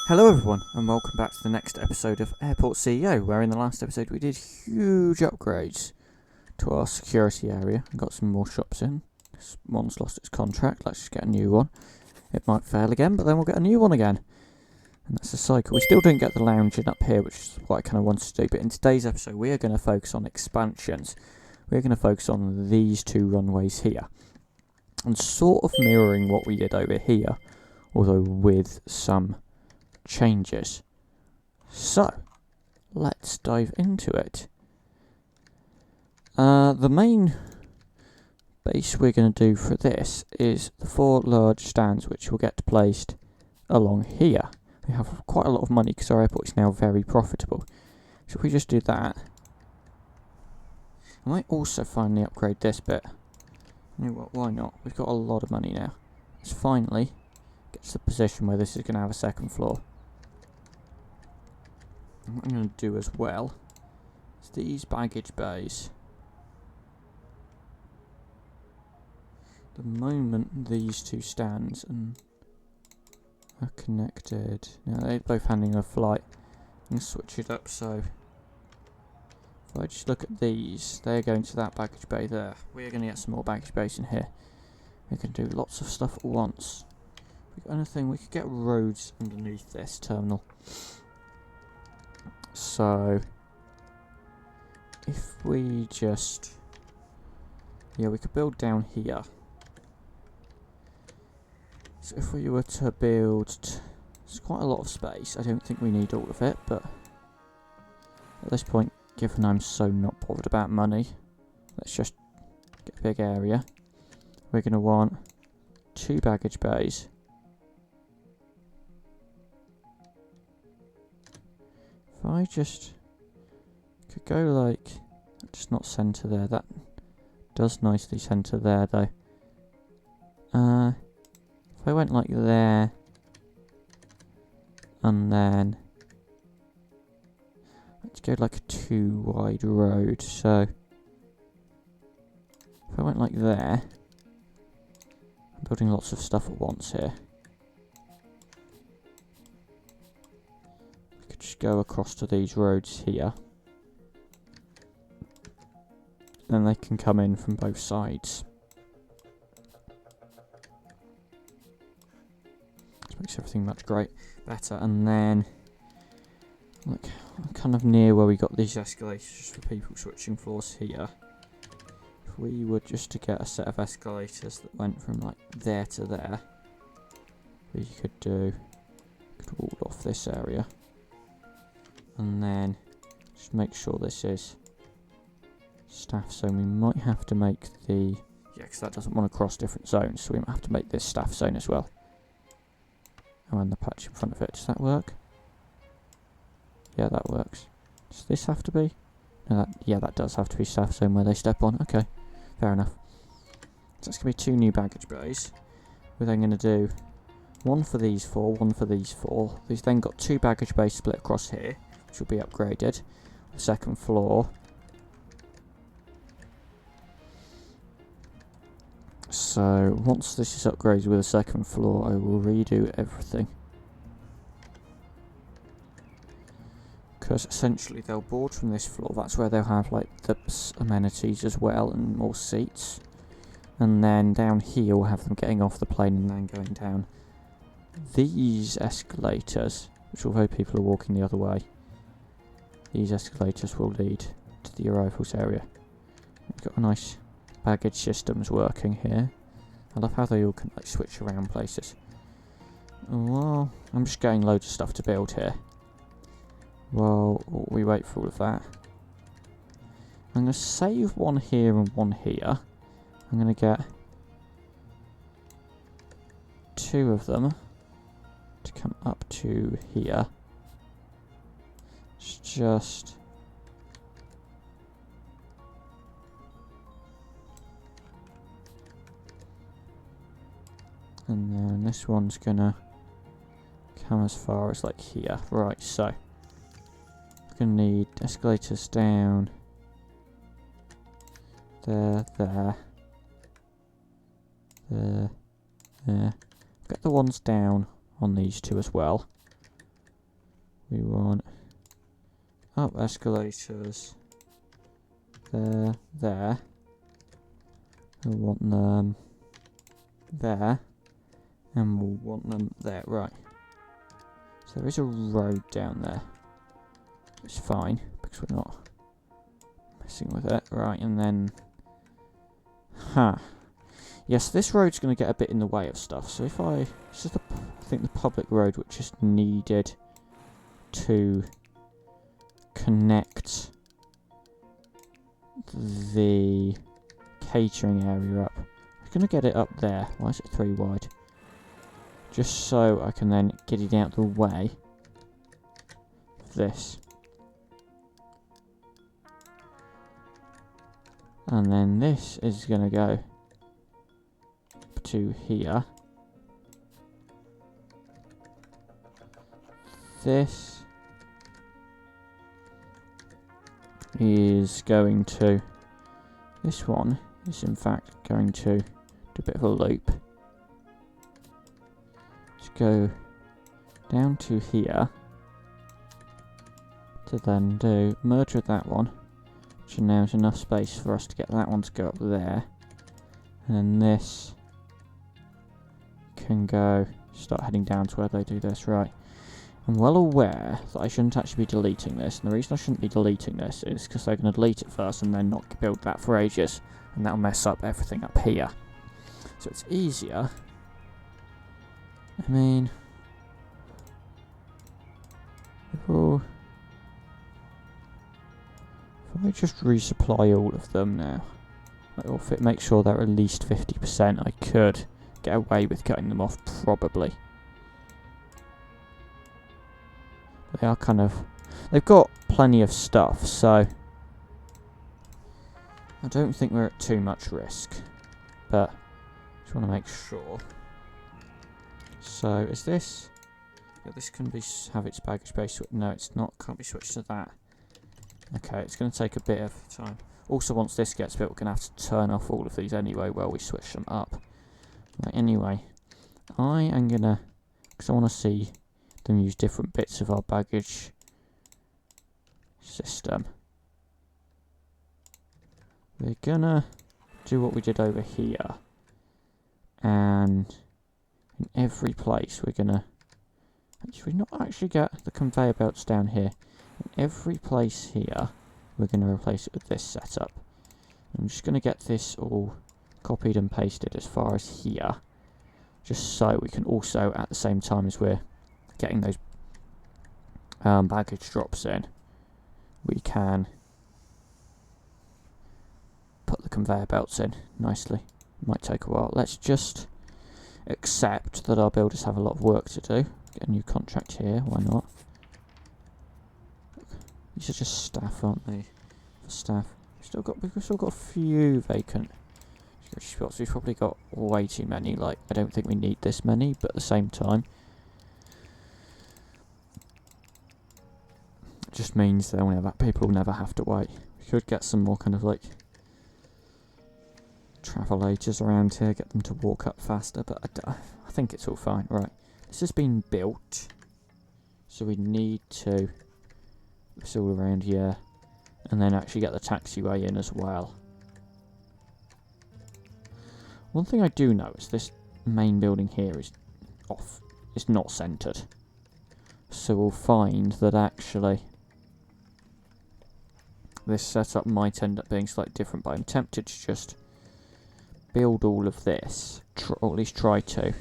Hello everyone, and welcome back to the next episode of Airport CEO, where in the last episode we did huge upgrades to our security area and got some more shops in. This one's lost its contract, let's just get a new one. It might fail again, but then we'll get a new one again. And that's the cycle. We still didn't get the lounge in up here, which is what I kind of wanted to do, but in today's episode we are going to focus on expansions. We're going to focus on these two runways here. And sort of mirroring what we did over here, although with some changes. So, let's dive into it. The main base we're going to do for this is the 4 large stands which will get placed along here. We have quite a lot of money because our airport is now very profitable. So if we just do that, I might also finally upgrade this bit. You know what, why not? We've got a lot of money now. Let's finally get to the position where this is going to have a second floor. And what I'm going to do as well is these baggage bays. The moment these two stands are connected, now they're both handling a flight. I'm going to switch it up so if I just look at these, they're going to that baggage bay there. We're going to get some more baggage bays in here. We can do lots of stuff at once. If we've got anything, we could get roads underneath this terminal. So, if we just, we could build down here. So if we were to build, it's quite a lot of space. I don't think we need all of it, but at this point, given I'm so not bothered about money, let's just get a big area. We're going to want 2 baggage bays. If I just could go like, just not centre there, that does nicely centre there though. If I went like there, and then, let's go like a 2 wide road, so, if I went like there, I'm building lots of stuff at once here. Just go across to these roads here. Then they can come in from both sides. This makes everything much better. And then, look, I'm kind of near where we got these escalators just for people switching floors here. If we were just to get a set of escalators that went from like there to there, we could wall off this area. And then just make sure this is staff zone. We might have to make the, because that doesn't want to cross different zones, so we might have to make this staff zone as well. Oh, and the patch in front of it, does that work? Yeah, that works. Does this have to be? No, that does have to be staff zone where they step on. Okay, fair enough. So it's going to be 2 new baggage bays. We're then going to do 1 for these 4, 1 for these 4. We've then got 2 baggage bays split across here, which will be upgraded. The second floor. So once this is upgraded with a second floor, I will redo everything. Because essentially they'll board from this floor. That's where they'll have like the amenities as well and more seats. And then down here we'll have them getting off the plane and then going down these escalators, which although people are walking the other way, these escalators will lead to the arrivals area. We've got a nice baggage systems working here. I love how they all can like switch around places. Well, I'm just getting loads of stuff to build here. While we wait for all of that, I'm going to save 1 here and 1 here. I'm going to get 2 of them to come up to here. It's just and then this one's gonna come as far as like here. Right, so we're gonna need escalators down there, there, there, there. Get the ones down on these two as well. We want up escalators. There. We want them there. And we'll want them there. Right. So there is a road down there. It's fine, because we're not messing with it. Right, and then... Yes, this road's going to get a bit in the way of stuff. So if I... This is I think the public road which is needed to connect the catering area up. I'm going to get it up there. Why is it 3 wide? Just so I can then get it out the way of this. And then this is going to go to here. This is going to... This one is in fact going to do a bit of a loop. To go down to here. To then do merge with that one. Which now is enough space for us to get that one to go up there. And then this can go... Start heading down to where they do this, right. I'm well aware that I shouldn't actually be deleting this, and the reason I shouldn't be deleting this is because they're going to delete it first and then not build that for ages, and that'll mess up everything up here. So it's easier. I mean... If I just resupply all of them now, or if it makes sure they're at least 50%, I could get away with cutting them off, probably. They are kind of... They've got plenty of stuff, so... I don't think we're at too much risk. But, just want to make sure. So, is this... Yeah, this can be have its baggage base... No, it's not. Can't be switched to that. Okay, it's going to take a bit of time. Also, once this gets built, we're going to have to turn off all of these anyway while we switch them up. Right, anyway. I am going to... Because I want to see... them use different bits of our baggage system. We're gonna do what we did over here, and in every place we're gonna not actually get the conveyor belts down here. In every place here we're gonna replace it with this setup. I'm just gonna get this all copied and pasted as far as here, just so we can also, at the same time as we're getting those baggage drops in, we can put the conveyor belts in nicely. Might take a while. Let's just accept that our builders have a lot of work to do. Get a new contract here, why not? These are just staff, aren't they? For staff. We've still got a few vacant spots. We've probably got way too many. Like, I don't think we need this many, but at the same time, it just means that people will never have to wait. We could get some more kind of like travelators around here, get them to walk up faster, but I think it's all fine. Right, this has been built, so we need to... It's all around here, and then actually get the taxiway in as well. One thing I do know is this main building here is off. It's not centred. So we'll find that actually this setup might end up being slightly different, but I'm tempted to just build all of this, or at least try to.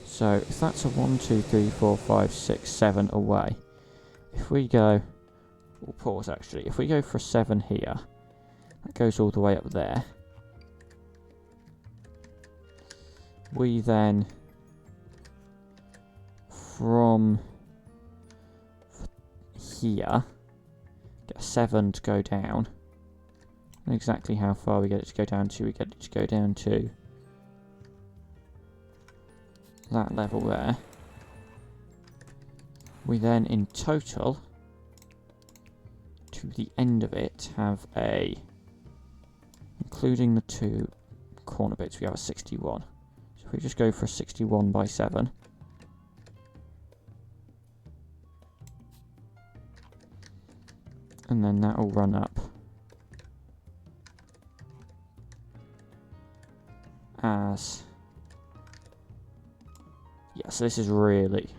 So if that's a 1, 2, 3, 4, 5, 6, 7 away, if we go... We'll pause actually. If we go for a 7 here, that goes all the way up there. We then, from here, get a 7 to go down. And exactly how far we get it to go down to, we get it to go down to that level there. We then, in total, to the end of it, have a, including the 2 corner bits, we have a 61. So if we just go for a 61 by 7, and then that will run up as... Yeah, so this is really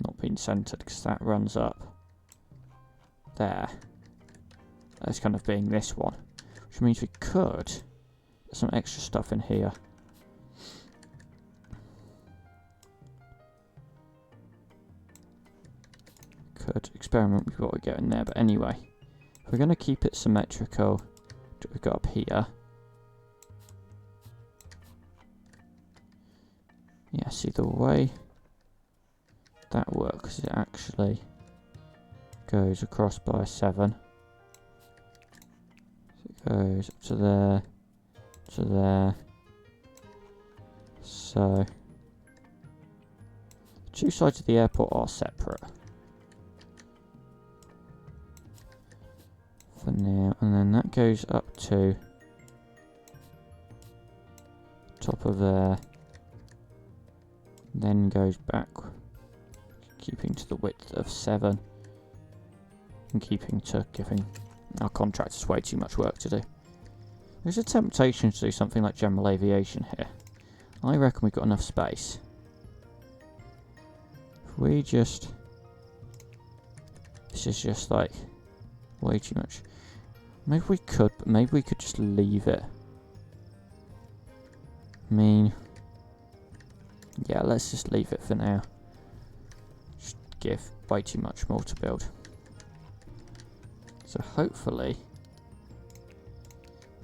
not being centered because that runs up there as kind of being this one, which means we could put some extra stuff in here. Could experiment with what we get in there, but anyway, if we're going to keep it symmetrical to what we've got up here. Yeah, see the way that works is it actually goes across by 7. So it goes up to there, to there. So the two sides of the airport are separate for now, and then that goes up to top of there, then goes back, keeping to the width of 7 and keeping to giving our contractors way too much work to do. There's a temptation to do something like general aviation here. I reckon we've got enough space. If we just... This is just like way too much. Maybe we could, but maybe we could just leave it. I mean... Yeah, let's just leave it for now. Just give way too much more to build. So hopefully,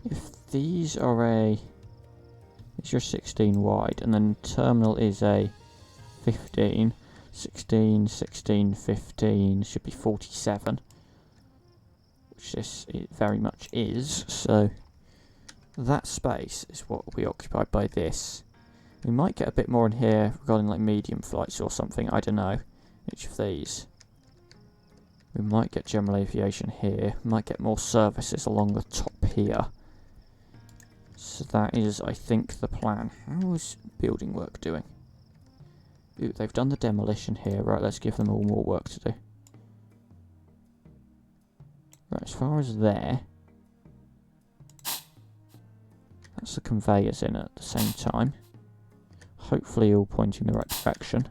if these are these are 16 wide, and then terminal is a 15, 16, 16, 15, should be 47, which this it very much is. So that space is what will be occupied by this. We might get a bit more in here regarding like medium flights or something, I don't know, each of these. We might get general aviation here, we might get more services along the top here. So that is, I think, the plan. How is building work doing? Ooh, they've done the demolition here, right, let's give them all more work to do. Right, as far as there, that's the conveyors in at the same time. Hopefully all pointing the right direction.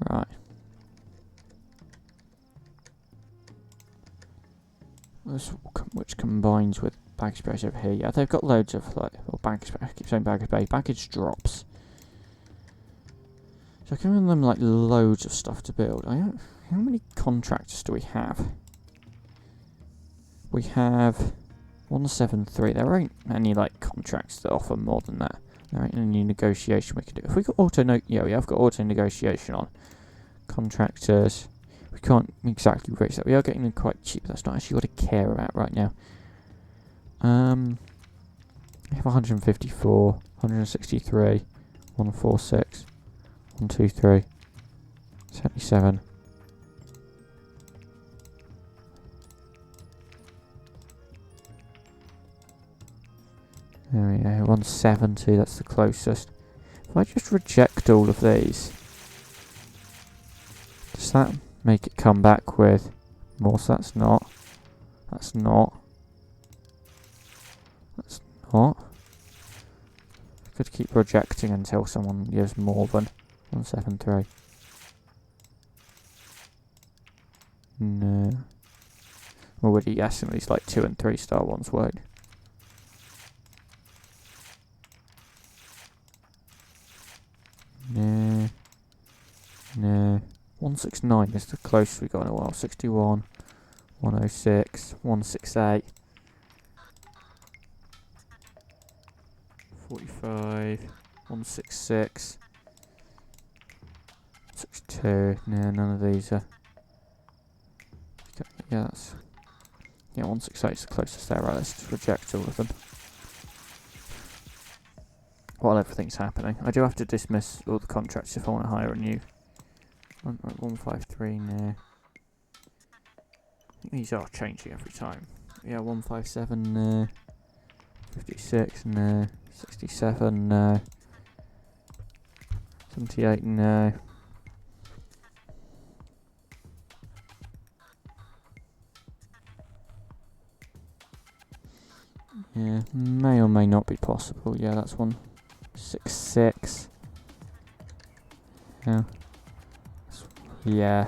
Right. Which combines with baggage space over here. Yeah, they've got loads of like, well, baggage space. I keep saying baggage space. Baggage drops. So I've given them like loads of stuff to build. How many contractors do we have? We have 173. There ain't any like contracts that offer more than that. There ain't any negotiation we can do. If we got yeah, we have got auto negotiation on contractors. We can't exactly reach that. We are getting them quite cheap. That's not actually what I care about right now. We have 154, 163, 146, 123, 77. There we go, 170, that's the closest. If I just reject all of these, does that make it come back with more? So that's not. That's not. That's not. I could keep rejecting until someone gives more than 173. No. Already guessing these like 2 and 3 star ones won't. No. No. 169 is the closest we got in a while. 61, 106, 168, 45, 166, 62. No, none of these are. Yeah, that's. Yeah, 168 is the closest there. Right, let's just reject all of them. While everything's happening, I do have to dismiss all the contracts if I want to hire a new. 153, no. I think these are changing every time. Yeah, 157, no. 56, no. 67, no. 78, no. Yeah, may or may not be possible. Yeah, that's 166. Yeah. Yeah.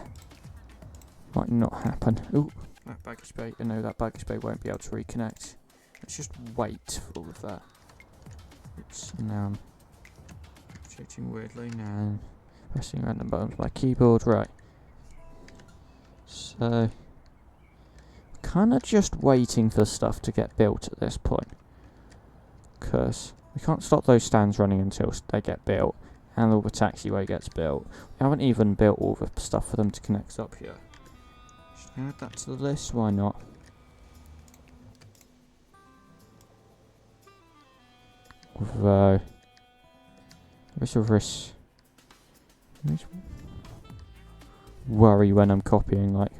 Might not happen. Ooh, that baggage bay. No, that baggage bay won't be able to reconnect. Let's just wait for all of that. Oops, now I'm shooting weirdly. Now I'm pressing random buttons on my keyboard. Right. So, kind of just waiting for stuff to get built at this point. Because we can't stop those stands running until they get built. And all the taxiway gets built. We haven't even built all the stuff for them to connect up here. Should I add that to the list? Why not? Although, there's a risk. Worry when I'm copying like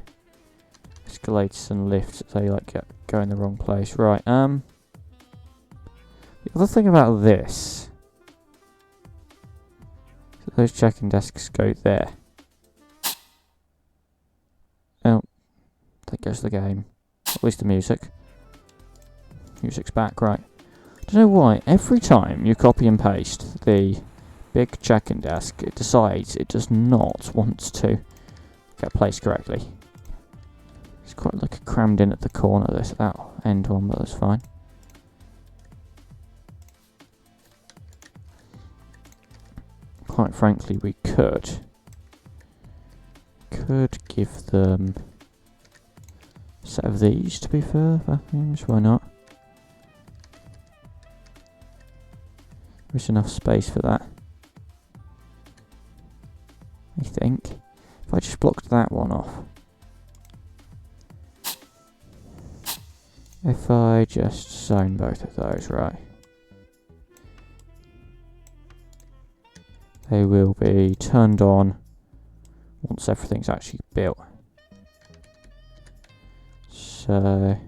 escalators and lifts that they like go in the wrong place. Right. The other thing about this. Those check-in desks go there. Oh, there goes the game. At least the music. Music's back, right. I don't know why, every time you copy and paste the big check-in desk, it decides it does not want to get placed correctly. It's quite like crammed in at the corner, that end one, but that's fine. Quite frankly, we could give them a set of these, to be fair, vacuums, why not? There's enough space for that, I think. If I just blocked that one off. If I just zone both of those, right. They will be turned on once everything's actually built. So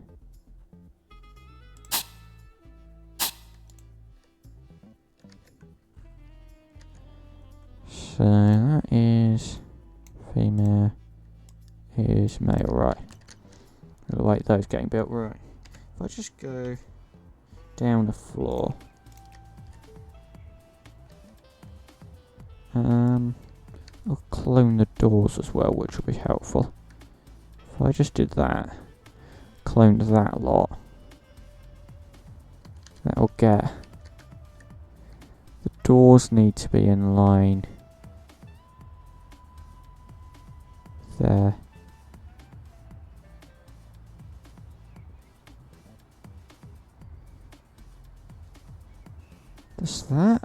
that is female, is male, right. We'll wait those getting built, right. If I just go down the floor. I'll clone the doors as well, which will be helpful. If I just did that, cloned that lot, that'll get... The doors need to be in line there. Does that?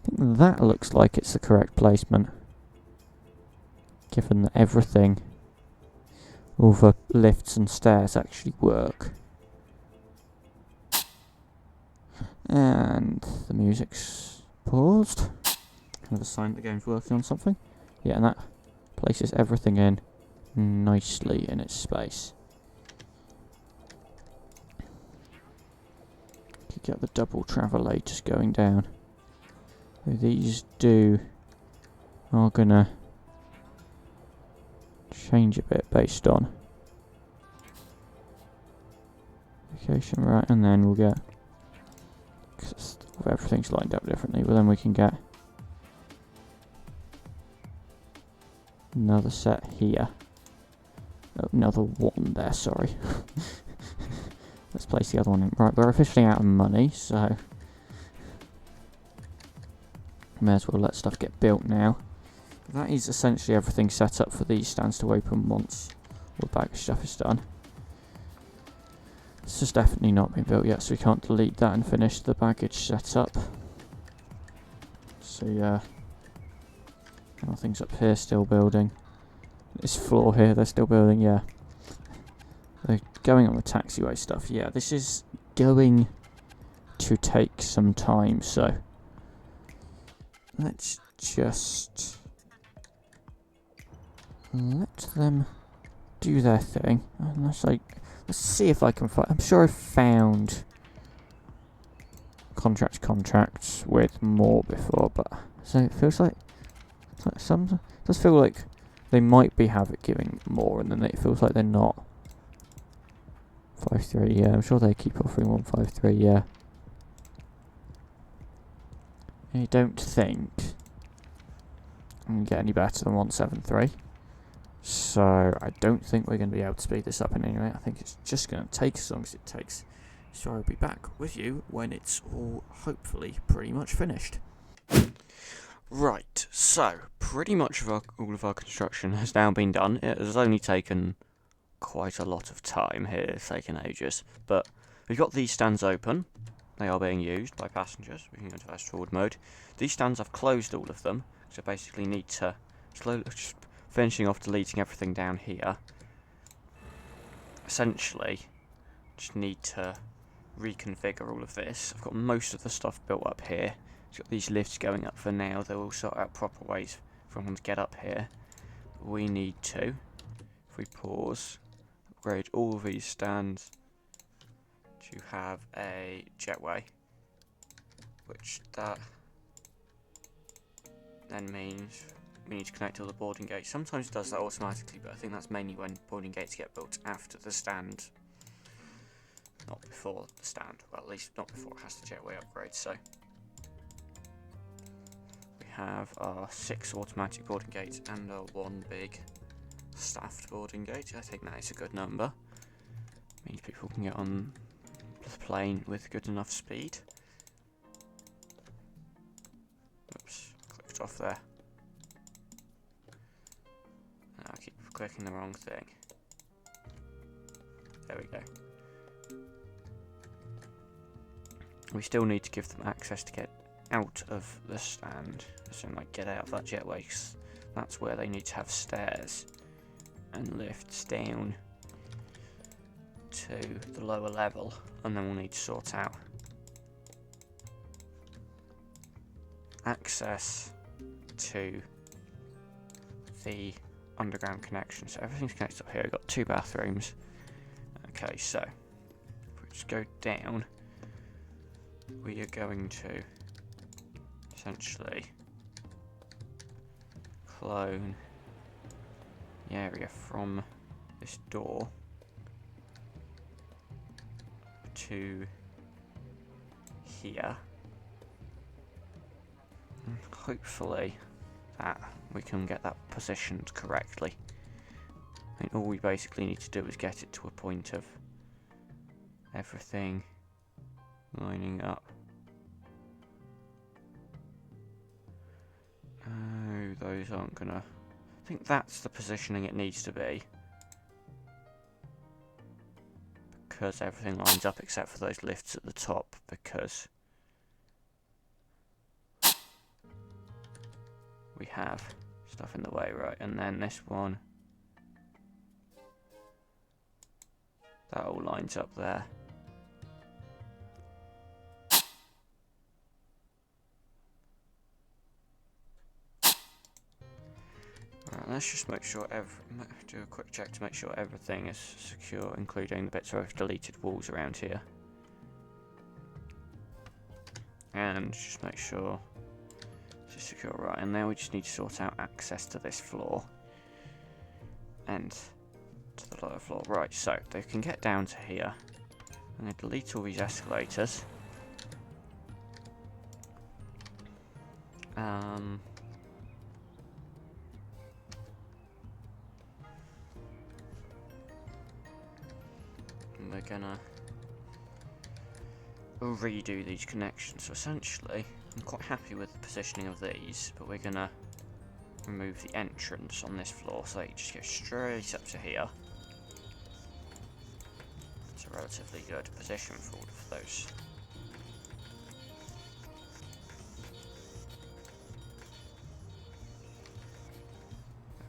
I think that looks like it's the correct placement, given that everything, all the lifts and stairs actually work. And the music's paused. Kind of a sign that the game's working on something. Yeah, and that places everything in nicely in its space. Could get the double travelators going down. These are gonna change a bit based on location, right? And then we'll get, cause everything's lined up differently, but then we can get another set here. Oh, another one there, sorry. Let's place the other one in. Right, we're officially out of money, so may as well let stuff get built now. That is essentially everything set up for these stands to open once all the baggage stuff is done. This has definitely not been built yet, so we can't delete that and finish the baggage setup. So yeah, nothing's up here still building. This floor here, they're still building, yeah. They're going on the taxiway stuff, yeah. This is going to take some time, so let's just let them do their thing. Unless let's see if I can find. I'm sure I've found contracts with more before, but so it feels like some. It does feel like they might be giving more, and then it feels like they're not. 153, yeah, I'm sure they keep offering 153, yeah. I don't think I can get any better than 173. So I don't think we're going to be able to speed this up in any way. I think it's just going to take as long as it takes. So I'll be back with you when it's all hopefully pretty much finished. Right, so pretty much all of our construction has now been done. It has only taken quite a lot of time here, it's taken ages. But we've got these stands open. They are being used by passengers. We can go into fast forward mode. These stands, I've closed all of them. So basically need to slowly, just finishing off deleting everything down here. Essentially, just need to reconfigure all of this. I've got most of the stuff built up here. It's got these lifts going up for now. They will sort out proper ways for everyone to get up here. But we need to, if we pause, upgrade all of these stands to have a jetway, which that then means we need to connect all the boarding gates. Sometimes it does that automatically, but I think that's mainly when boarding gates get built after the stand, not before the stand. Well, at least not before it has the jetway upgrade. So we have our 6 automatic boarding gates and our 1 big staffed boarding gate. I think that is a good number. Means people can get on the plane with good enough speed. Oops, clicked off there. I keep clicking the wrong thing. There we go. We still need to give them access to get out of the stand, so like get out of that jetway, 'cause that's where they need to have stairs and lifts down to the lower level, and then we'll need to sort out access to the underground connection. So everything's connected up here. We've got 2 bathrooms. Okay, so if we just go down, we are going to essentially clone the area from this door to here, and hopefully that we can get that positioned correctly. I think all we basically need to do is get it to a point of everything lining up. Oh, those aren't gonna... I think that's the positioning it needs to be, because everything lines up except for those lifts at the top, because we have stuff in the way, right? And then this one, that all lines up there. Right, let's just make sure do a quick check to make sure everything is secure, including the bits where I've deleted walls around here. And just make sure it's secure, right? And now we just need to sort out access to this floor and to the lower floor. Right, so they can get down to here. I'm going to delete all these escalators. We're gonna redo these connections. So essentially, I'm quite happy with the positioning of these, but we're gonna remove the entrance on this floor so they just go straight up to here. It's a relatively good position for all of those.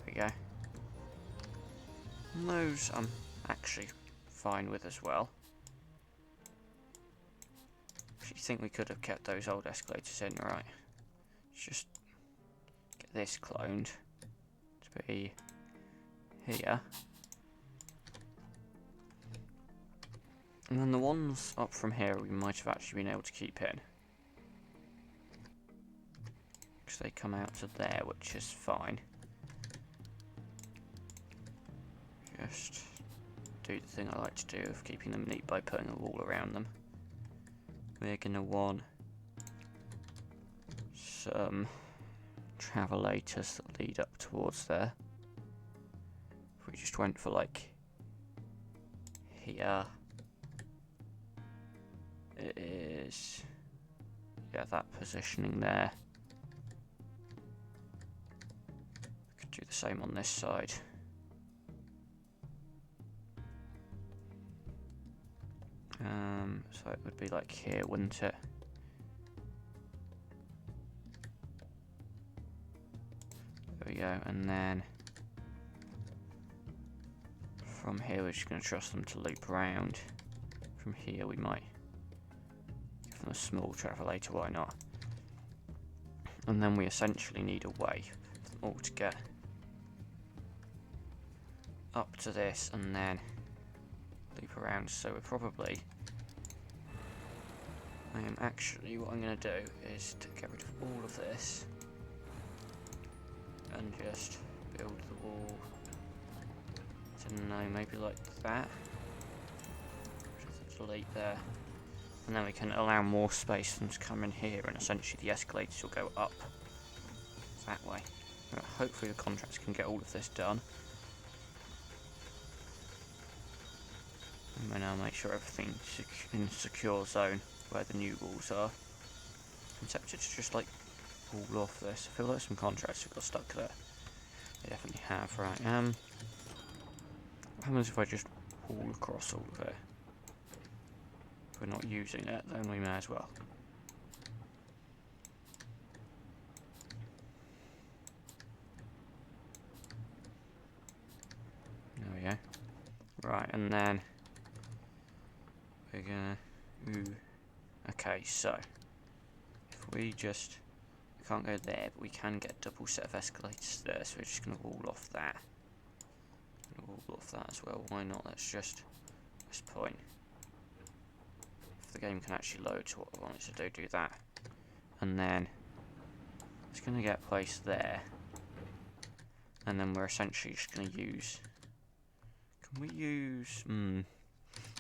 There we go. And those I'm actually fine with as well. I think we could have kept those old escalators in, right? Just get this cloned to be here. And then the ones up from here we might have actually been able to keep in, because they come out to there, which is fine. Just do the thing I like to do of keeping them neat by putting a wall around them. We're going to want some travelators that lead up towards there. If we just went for like here, it is, yeah, that positioning there. We could do the same on this side. So it would be like here, wouldn't it? There we go, and then from here we're just going to trust them to loop around. From here we might give them a small travelator, why not? And then we essentially need a way for them all to get up to this and then loop around. So we're probably, what I'm going to do is to get rid of all of this and just build the wall. I don't know, maybe like that. Just delete there. And then we can allow more space for them to come in here, and essentially the escalators will go up that way. Hopefully the contractors can get all of this done. And then I'll make sure everything's in a secure zone where the new walls are. I'm tempted to just like wall off this. I feel like some contractors have got stuck there. They definitely have, right. What happens if I just wall across all of it? If we're not using it, then we may as well. There we go. Right, and then we're gonna... Okay, so if we just... We can't go there, but we can get double set of escalators there, so we're just going to wall off that. Wall off that as well, why not? That's just this point. If the game can actually load to what I want it to do that. And then it's going to get placed there. And then we're essentially just going to use... Can we use...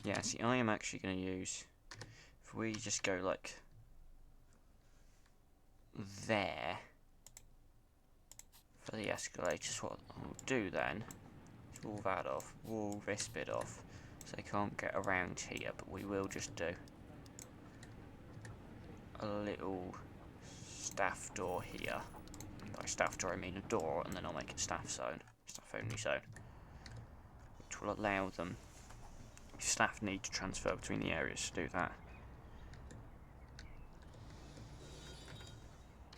Yeah, see, I am actually going to use... If we just go like... there for the escalators, what I'll do then is wall that off, wall this bit off, so they can't get around here, but we will just do a little staff door here. By staff door I mean a door, and then I'll make it staff zone, staff only zone, which will allow them, if staff need to transfer between the areas, to do that.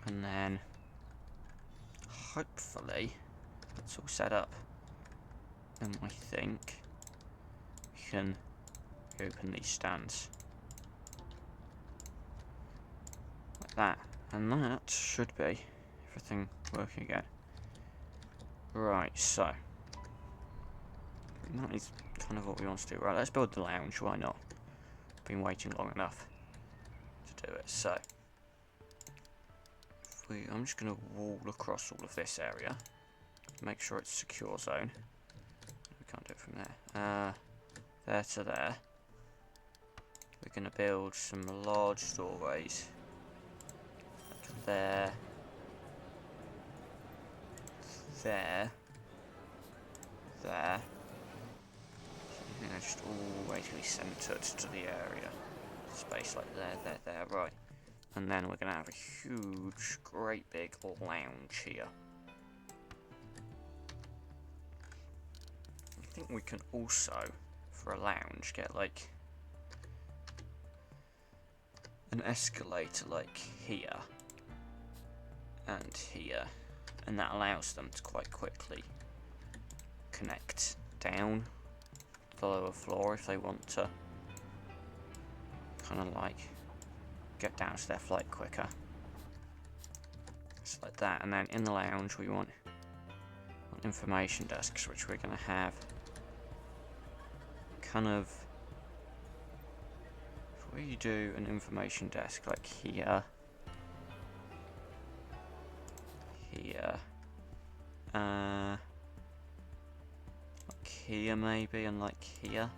And then, hopefully, that's all set up. And I think we can open these stands. Like that. And that should be everything working again. Right, so. That is kind of what we want to do. Right, let's build the lounge, why not? Been waiting long enough to do it, so. I'm just going to wall across all of this area. Make sure it's a secure zone. We can't do it from there. There to there. We're going to build some large doorways. Like there. There. There. So they're just always going to be centred to the area. Space like there, right. And then we're going to have a huge, great big lounge here. I think we can also, for a lounge, get like an escalator like here and here. And that allows them to quite quickly connect down the lower floor if they want to kind of like get down to their flight quicker. Just like that. And then in the lounge we want information desks, which we're going to have kind of, if we do an information desk like here, like here maybe, and like here.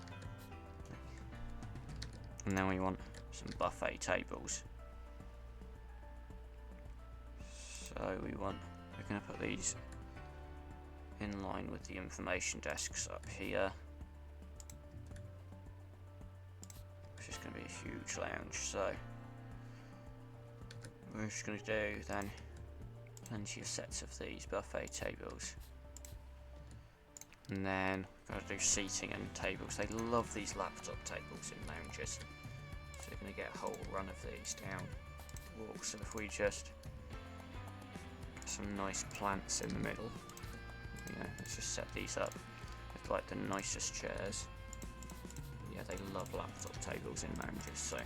And then we want some buffet tables. So we're going to put these in line with the information desks up here. Which is going to be a huge lounge, so we're just going to do then plenty of sets of these buffet tables. And then we've got to do seating and tables. They love these laptop tables in lounges. So we're going to get a whole run of these down the wall. So if we just get some nice plants in the middle, let's just set these up with like the nicest chairs. Yeah, they love laptop tables in lounges, so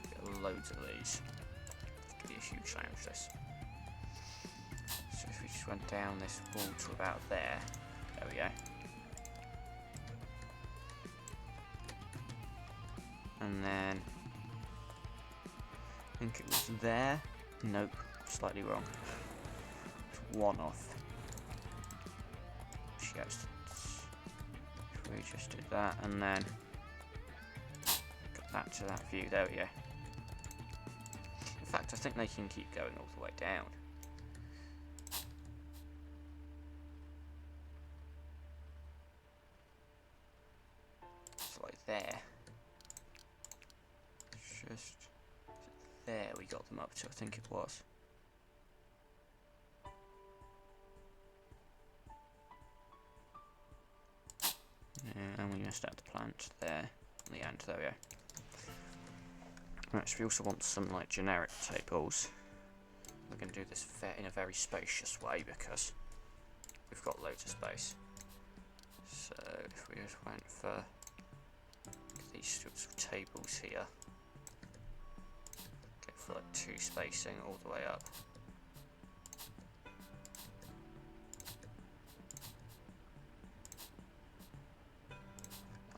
get loads of these. It's going to be a huge lounge, this. So if we just went down this wall to about there. There we go. And then I think it was there. Nope, slightly wrong. It's one off. Just we just did that and then got that to that view. There we go. In fact, I think they can keep going all the way down. There. Just there we got them up to, I think it was. And we missed out the plant there on the end, there we go. Right, so we also want some like generic tables. We're going to do this in a very spacious way because we've got loads of space. So if we just went for these sorts of tables here, go for like 2 spacing all the way up.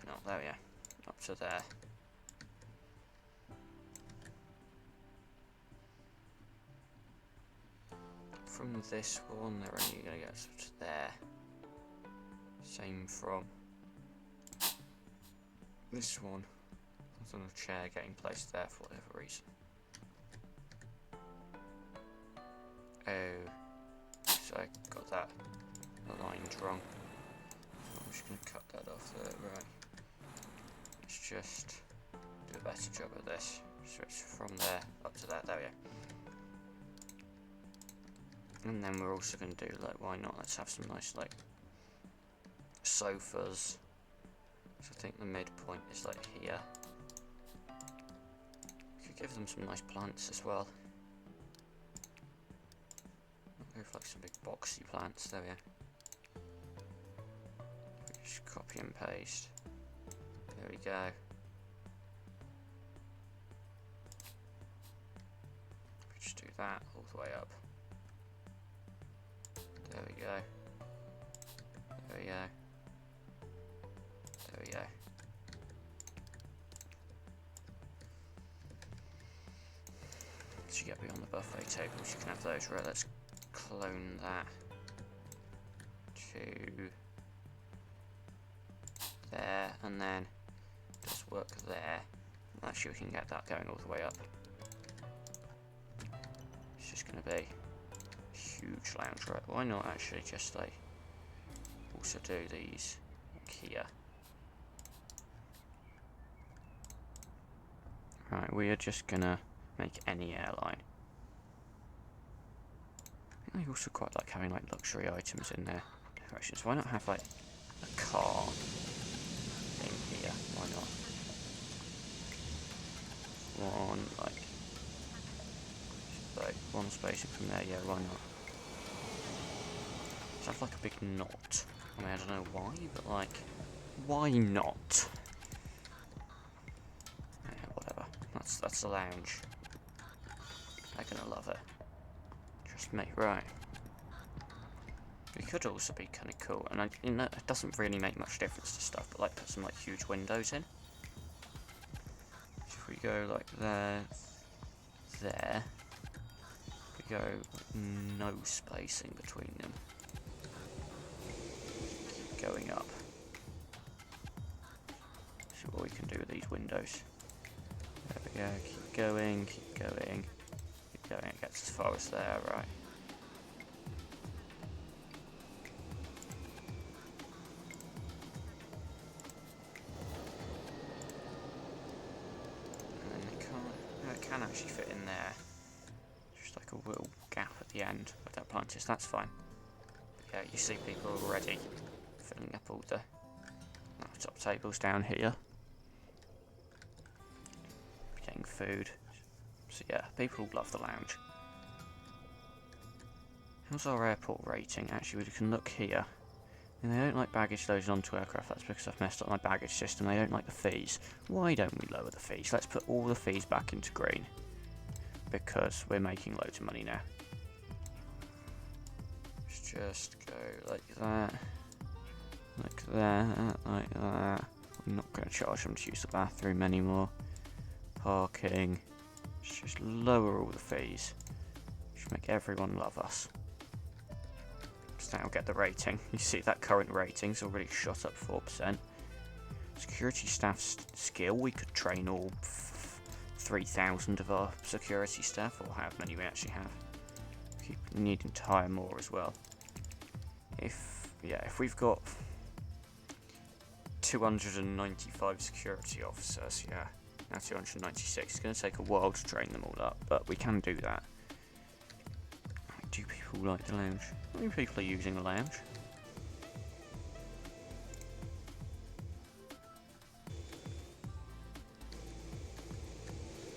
No, there we are, up to there. From this one, they're only going to get up to there. Same from this one. There's another chair getting placed there for whatever reason. Oh, so I got that aligned wrong. So I'm just going to cut that off there, right. Let's just do a better job of this. Switch from there up to that, there we go. And then we're also going to do, like, why not, let's have some nice, like, sofas. So I think the midpoint is like here. Could give them some nice plants as well. I'll go for like some big boxy plants, there we are. Just copy and paste. There we go. We just do that all the way up. There we go. There we go. There we go. So you get beyond the buffet tables, you can have those. Right, let's clone that to there, and then just work there. And actually, we can get that going all the way up. It's just going to be a huge lounge, right? Why not actually just like also do these like here? Right, we are just gonna make any airline. I think I also quite like having like luxury items in their decorations. Why not have like a car thing here? Why not? One spacing from there, yeah, why not? Let's have like a big knot. I mean, I don't know why, but like, why not? That's the lounge. They're gonna love it. Trust me, right. It could also be kind of cool, and it doesn't really make much difference to stuff, but like put some like huge windows in. So if we go like there, we go no spacing between them. Keep going up. see what we can do with these windows. There we go, keep going, keep going, keep going, it gets as far as there, right. And then it can actually fit in there. Just like a little gap at the end with that planters, that's fine. But yeah, you see people already filling up all the top tables down here. Getting food. So yeah, people love the lounge. How's our airport rating? Actually, we can look here. And they don't like baggage loaded onto aircraft. That's because I've messed up my baggage system. They don't like the fees. Why don't we lower the fees? Let's put all the fees back into green. Because we're making loads of money now. Let's just go like that. Like that. Like that. I'm not going to charge them to use the bathroom anymore. Parking. Let's just lower all the fees. Just make everyone love us. So now get the rating. You see that current rating's already shot up 4%. Security staff's skill. We could train all 3,000 of our security staff, or how many we actually have. Keep needing to hire more as well. If we've got 295 security officers, yeah. Now 296. It's going to take a while to train them all up, but we can do that. Do people like the lounge? How many people are using the lounge?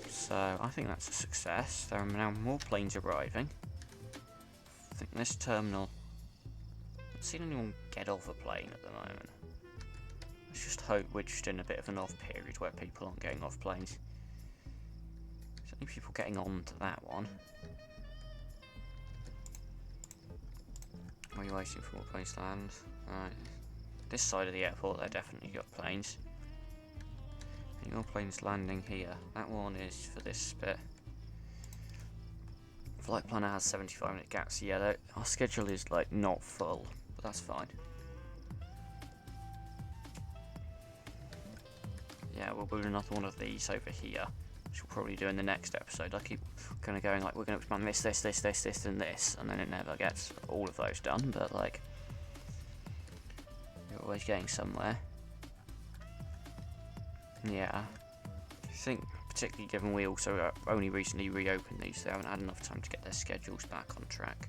So, I think that's a success. There are now more planes arriving. I think this terminal... I haven't seen anyone get off a plane at the moment. Let's just hope we're just in a bit of an off period where people aren't getting off planes. There's only people getting on to that one. Are you waiting for more planes to land? Right. This side of the airport, they definitely got planes. Any more planes landing here? That one is for this bit. Flight planner has 75-minute gaps. Yeah, our schedule is like not full, but that's fine. Yeah, we'll build another one of these over here, which we'll probably do in the next episode. I keep kind of going like, we're going to expand this, and this, and then it never gets all of those done, but like, you're always getting somewhere. Yeah, I think, particularly given we also only recently reopened these, they haven't had enough time to get their schedules back on track.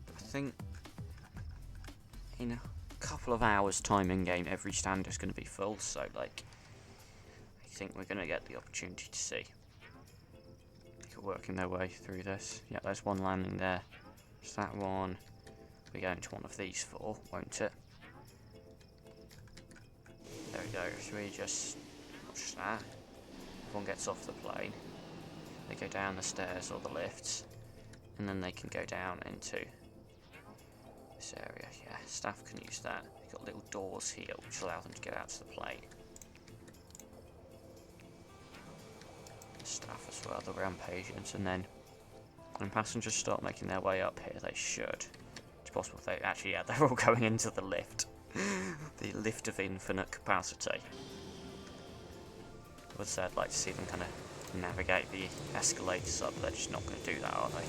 But I think in a couple of hours time in game, every stand is going to be full, so like, I think we're going to get the opportunity to see. They're working their way through this. Yeah, there's one landing there. There's that one. We're going to one of these four, won't it? There we go. So we just watch that. Everyone gets off the plane. They go down the stairs or the lifts, and then they can go down into this area. Yeah, staff can use that. They've got little doors here which allow them to get out to the plane. Staff as well, the ground patients, and then when passengers start making their way up here, they should. It's possible they actually, yeah, they're all going into the lift. The lift of infinite capacity. I would say I'd like to see them kind of navigate the escalators up, but they're just not going to do that, are they?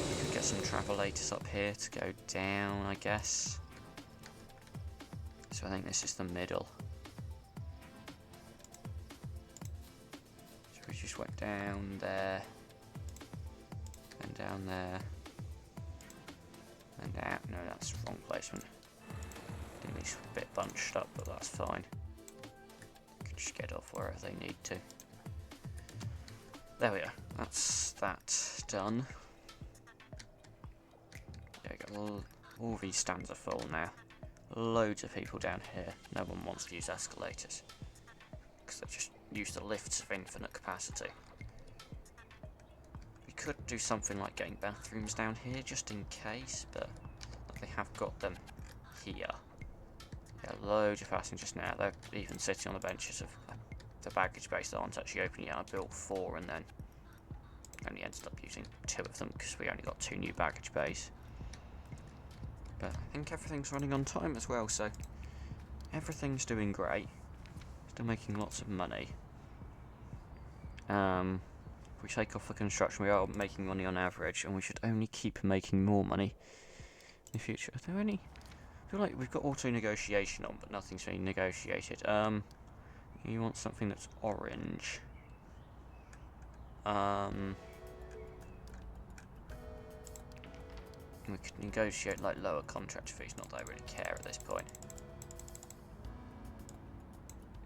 We could get some travelators up here to go down, I guess. So I think this is the middle. So we just went down there, and down there, and down. No, that's the wrong placement. I think these are a bit bunched up, but that's fine. Just get off wherever they need to. There we are. That's that done. There we go. All these stands are full now. Loads of people down here. No one wants to use escalators because they just use the lifts of infinite capacity. We could do something like getting bathrooms down here just in case, but they have got them here. Yeah, loads of passengers now. They're even sitting on the benches of the baggage base that aren't actually open yet. I built 4 and then only ended up using 2 of them because we only got 2 new baggage bays. But I think everything's running on time as well, so everything's doing great. Still making lots of money. If we take off the construction, we are making money on average, and we should only keep making more money in the future. Are there any? I feel like we've got auto negotiation on, but nothing's being negotiated. You want something that's orange. We could negotiate like lower contract fees, not that I really care at this point.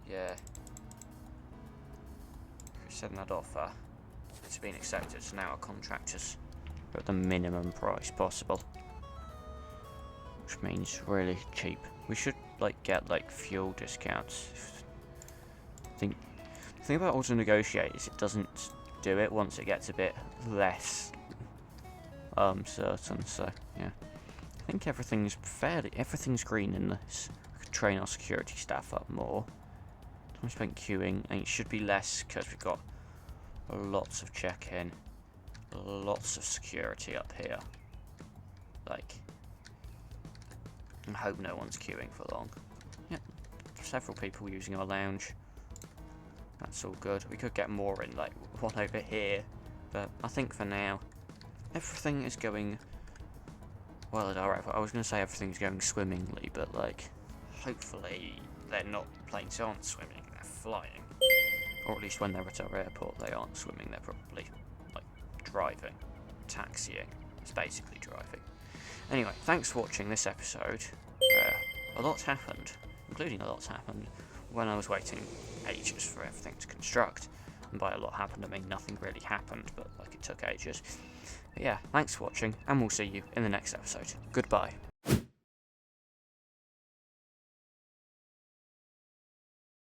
Yeah. Send that offer. It's been accepted, so now our contractors are at the minimum price possible. Which means really cheap. We should like get like fuel discounts. The thing about auto negotiate is it doesn't do it once it gets a bit less certain, so yeah. I think everything's green in this. We could train our security staff up more. Time spent queuing, and it should be less because we've got lots of check-in, lots of security up here. Like, I hope no one's queuing for long. Yeah, several people using our lounge. That's all good. We could get more in, like one over here, but I think for now, everything is going well at our airport. I was going to say everything's going swimmingly, but like, hopefully they're not, planes aren't swimming, they're flying. Or at least when they're at our airport, they aren't swimming, they're probably like driving, taxiing. It's basically driving. Anyway, thanks for watching this episode. A lot's happened, including a lot's happened when I was waiting ages for everything to construct. And by a lot happened, I mean nothing really happened, but like it took ages. But yeah, thanks for watching, and we'll see you in the next episode. Goodbye.